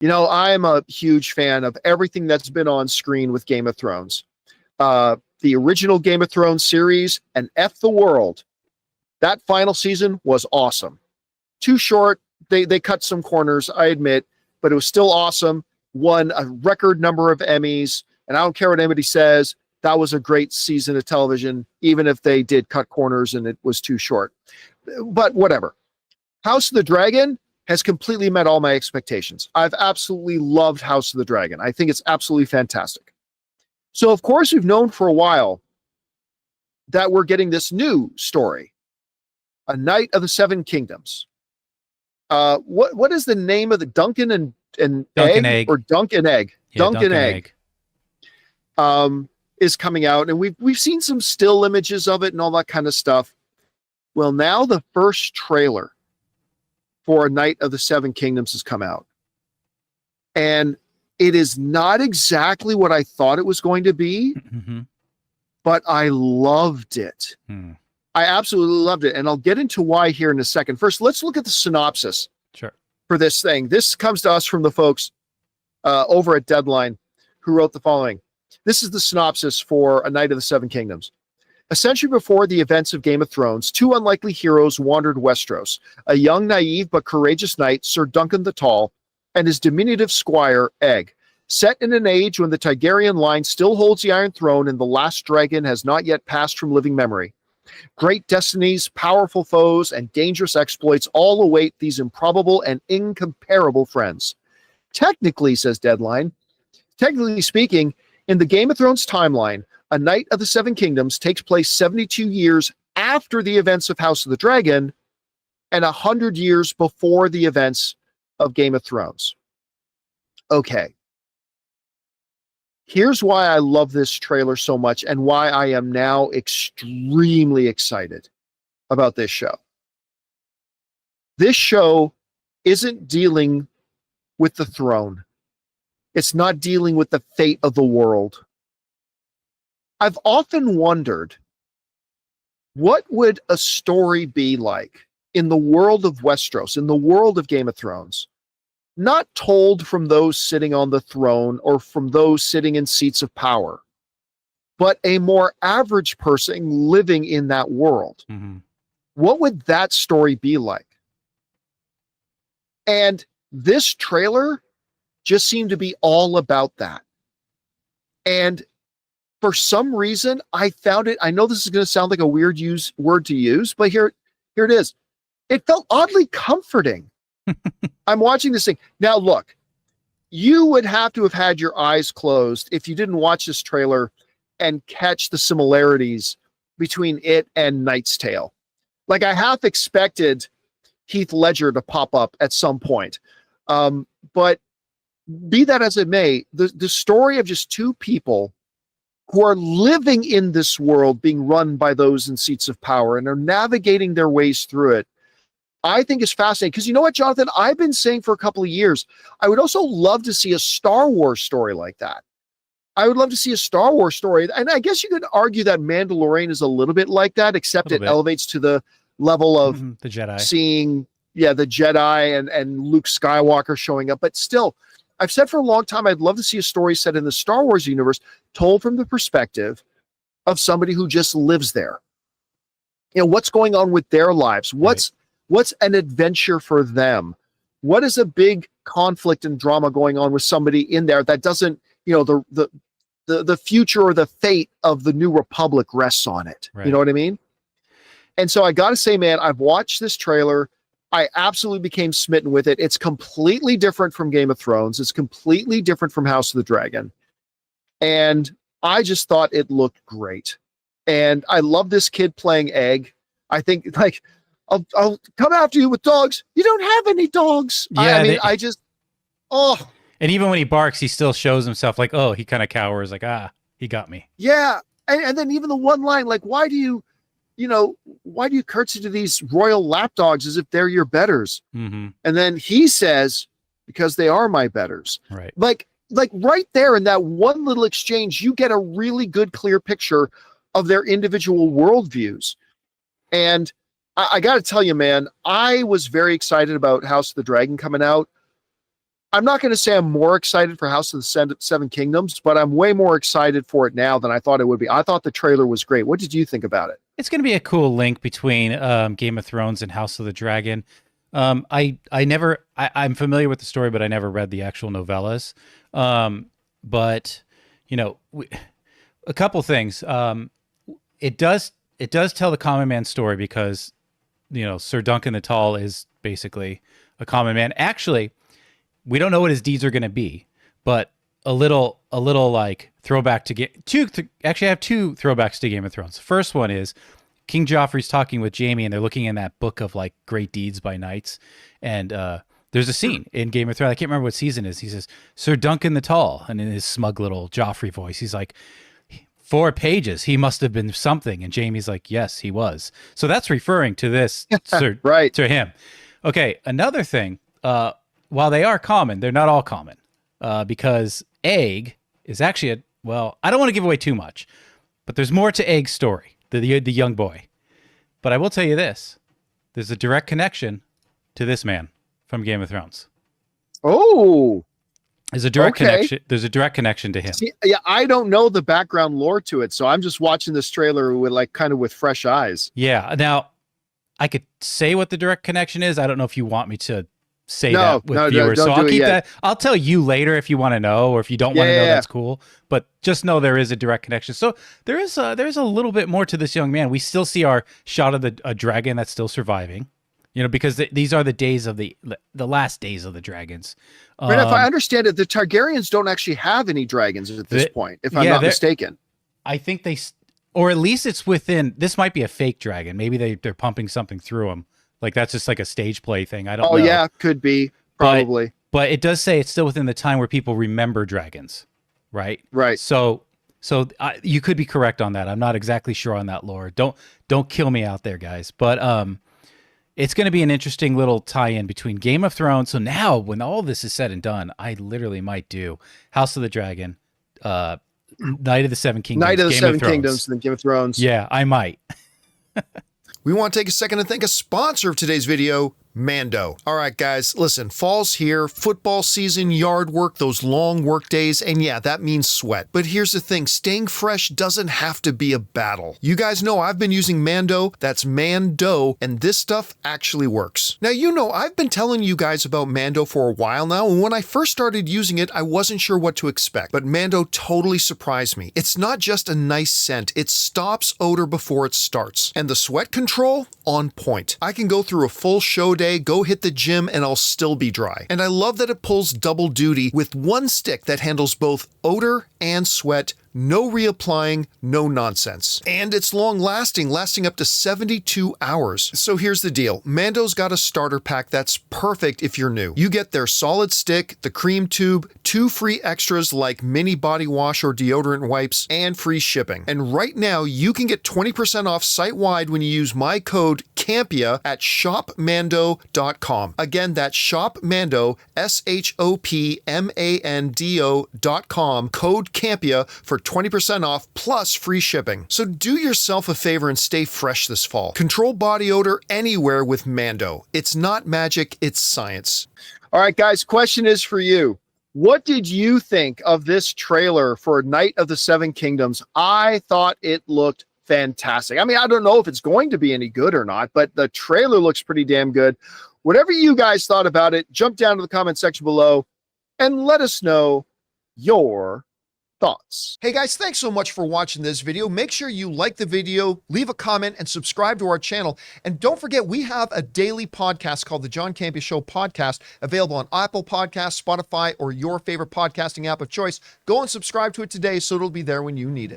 I am a huge fan of everything that's been on screen with Game of Thrones. The original Game of Thrones series and F the World. That final season was awesome. Too short. They cut some corners, I admit, but it was still awesome. Won a record number of Emmys, and I don't care what anybody says. That was a great season of television, even if they did cut corners and it was too short. But whatever. House of the Dragon has completely met all my expectations. I've absolutely loved House of the Dragon. I think it's absolutely fantastic. So, of course, we've known for a while that we're getting this new story, A Knight of the Seven Kingdoms. What is the name of the Duncan and Egg? Or Dunk and Egg? Yeah, Dunk and Egg. Is coming out, and we've seen some still images of it and all that kind of stuff. Well, now the first trailer for A Knight of the Seven Kingdoms has come out. And it is not exactly what I thought it was going to be, but I loved it. I absolutely loved it. And I'll get into why here in a second. First, let's look at the synopsis for this thing. This comes to us from the folks over at Deadline who wrote the following. This is the synopsis for A Knight of the Seven Kingdoms. A century before the events of Game of Thrones, two unlikely heroes wandered Westeros, a young, naive, but courageous knight, Sir Duncan the Tall, and his diminutive squire, Egg. Set in an age when the Targaryen line still holds the Iron Throne and the last dragon has not yet passed from living memory. Great destinies, powerful foes, and dangerous exploits all await these improbable and incomparable friends. Technically, says Deadline, technically speaking, in the Game of Thrones timeline, A Knight of the Seven Kingdoms takes place 72 years after the events of House of the Dragon and 100 years before the events of Game of Thrones. Okay. Here's why I love this trailer so much and why I am now extremely excited about this show. This show isn't dealing with the throne. It's not dealing with the fate of the world. I've often wondered, what would a story be like in the world of Westeros, in the world of Game of Thrones, not told from those sitting on the throne or from those sitting in seats of power, but a more average person living in that world? What would that story be like? And this trailer just seemed to be all about that. And for some reason, I found it, I know this is going to sound like a weird word to use, but here it is. It felt oddly comforting. I'm watching this thing. Now, look, you would have to have had your eyes closed if you didn't watch this trailer and catch the similarities between it and Knight's Tale. Like, I half expected Heath Ledger to pop up at some point. But be that as it may, the story of just two people who are living in this world being run by those in seats of power and are navigating their ways through it, I think is fascinating. Because you know what, Jonathan? I've been saying for a couple of years, I would also love to see a Star Wars story like that. I would love to see a Star Wars story. And I guess you could argue that Mandalorian is a little bit like that, except it elevates to the level of the Jedi. Seeing, the Jedi and Luke Skywalker showing up. But still, I've said for a long time, I'd love to see a story set in the Star Wars universe told from the perspective of somebody who just lives there. What's going on with their lives? What's an adventure for them? What is a big conflict and drama going on with somebody in there that doesn't, the future or the fate of the New Republic rests on it. Right. You know what I mean? And so I got to say, man, I've watched this trailer. I absolutely became smitten with it. It's completely different from Game of Thrones. It's completely different from House of the Dragon. And I just thought it looked great. And I love this kid playing Egg. I think, like, I'll come after you with dogs. You don't have any dogs. Yeah, And even when he barks, he still shows himself like, oh, he kind of cowers, like, he got me. Yeah. And then even the one line, like, why do you curtsy to these royal lapdogs as if they're your betters? And then he says, because they are my betters. Right. Like right there in that one little exchange, you get a really good, clear picture of their individual worldviews. And I got to tell you, man, I was very excited about House of the Dragon coming out. I'm not going to say I'm more excited for House of the Seven Kingdoms, but I'm way more excited for it now than I thought it would be. I thought the trailer was great. What did you think about it? It's going to be a cool link between Game of Thrones and House of the Dragon. I'm familiar with the story, but I never read the actual novellas. But you know, a couple things. It does tell the common man story because, you know, Sir Duncan the Tall is basically a common man. Actually, we don't know what his deeds are going to be, but a little like throwback to actually I have two throwbacks to Game of Thrones. The first one is King Joffrey's talking with Jaime and they're looking in that book of like great deeds by knights. And there's a scene in Game of Thrones. I can't remember what season it is. He says, Sir Duncan the Tall. And in his smug little Joffrey voice, he's like, 4 pages. He must have been something. And Jaime's like, yes, he was. So that's referring to this, right, to him. Okay. Another thing, while they are common, they're not all common because Egg is actually I don't want to give away too much, but there's more to Egg's story, the young boy. But I will tell you this. There's a direct connection to this man from Game of Thrones. Oh, there's a direct connection. There's a direct connection to him. See, yeah, I don't know the background lore to it, so I'm just watching this trailer with fresh eyes. Yeah. Now, I could say what the direct connection is. I don't know if you want me to say that with viewers. So I'll keep that. I'll tell you later if you want to know, or if you don't want to know, that's cool. But just know there is a direct connection. So there's a little bit more to this young man. We still see our shot of a dragon that's still surviving. You know, because these are the days of the last days of the dragons. But if I understand it, the Targaryens don't actually have any dragons at this point, if I'm not mistaken. I think or at least it's within. This might be a fake dragon. Maybe they're pumping something through them. Like that's just like a stage play thing. I don't know. Oh yeah, could be probably. But it does say it's still within the time where people remember dragons, right? Right. So you could be correct on that. I'm not exactly sure on that lore. Don't kill me out there, guys. But it's going to be an interesting little tie-in between Game of Thrones. So now, when all this is said and done, I literally might do House of the Dragon, Night of the Seven Kingdoms, Night of the Seven Kingdoms, and then Game of Thrones. Yeah, I might. We want to take a second to thank a sponsor of today's video, Mando. All right, guys, listen, fall's here, football season, yard work, those long work days, and yeah, that means sweat. But here's the thing, staying fresh doesn't have to be a battle. You guys know I've been using Mando, that's Mando, and this stuff actually works. Now, you know, I've been telling you guys about Mando for a while now, and when I first started using it, I wasn't sure what to expect, but Mando totally surprised me. It's not just a nice scent, it stops odor before it starts. And the sweat control, on point. I can go through a full show day, go hit the gym, and I'll still be dry. And I love that it pulls double duty with one stick that handles both odor and sweat. No reapplying, no nonsense. And it's long-lasting, lasting up to 72 hours. So here's the deal. Mando's got a starter pack that's perfect if you're new. You get their solid stick, the cream tube, 2 free extras like mini body wash or deodorant wipes, and free shipping. And right now, you can get 20% off site-wide when you use my code Campea at shopmando.com. Again, that's shopmando, shopmando.com, code Campea for 20% off plus free shipping. So do yourself a favor and stay fresh this fall. Control body odor anywhere with Mando. It's not magic, it's science. All right, guys, question is for you. What did you think of this trailer for Night of the Seven Kingdoms? I thought it looked fantastic. I mean, I don't know if it's going to be any good or not, but the trailer looks pretty damn good. Whatever you guys thought about it, jump down to the comment section below and let us know your thoughts. Hey guys, thanks so much for watching this video. Make sure you like the video, leave a comment, and subscribe to our channel. And don't forget, we have a daily podcast called the John Campea Show podcast, available on Apple Podcasts, Spotify, or your favorite podcasting app of choice. Go and subscribe to it today so it'll be there when you need it.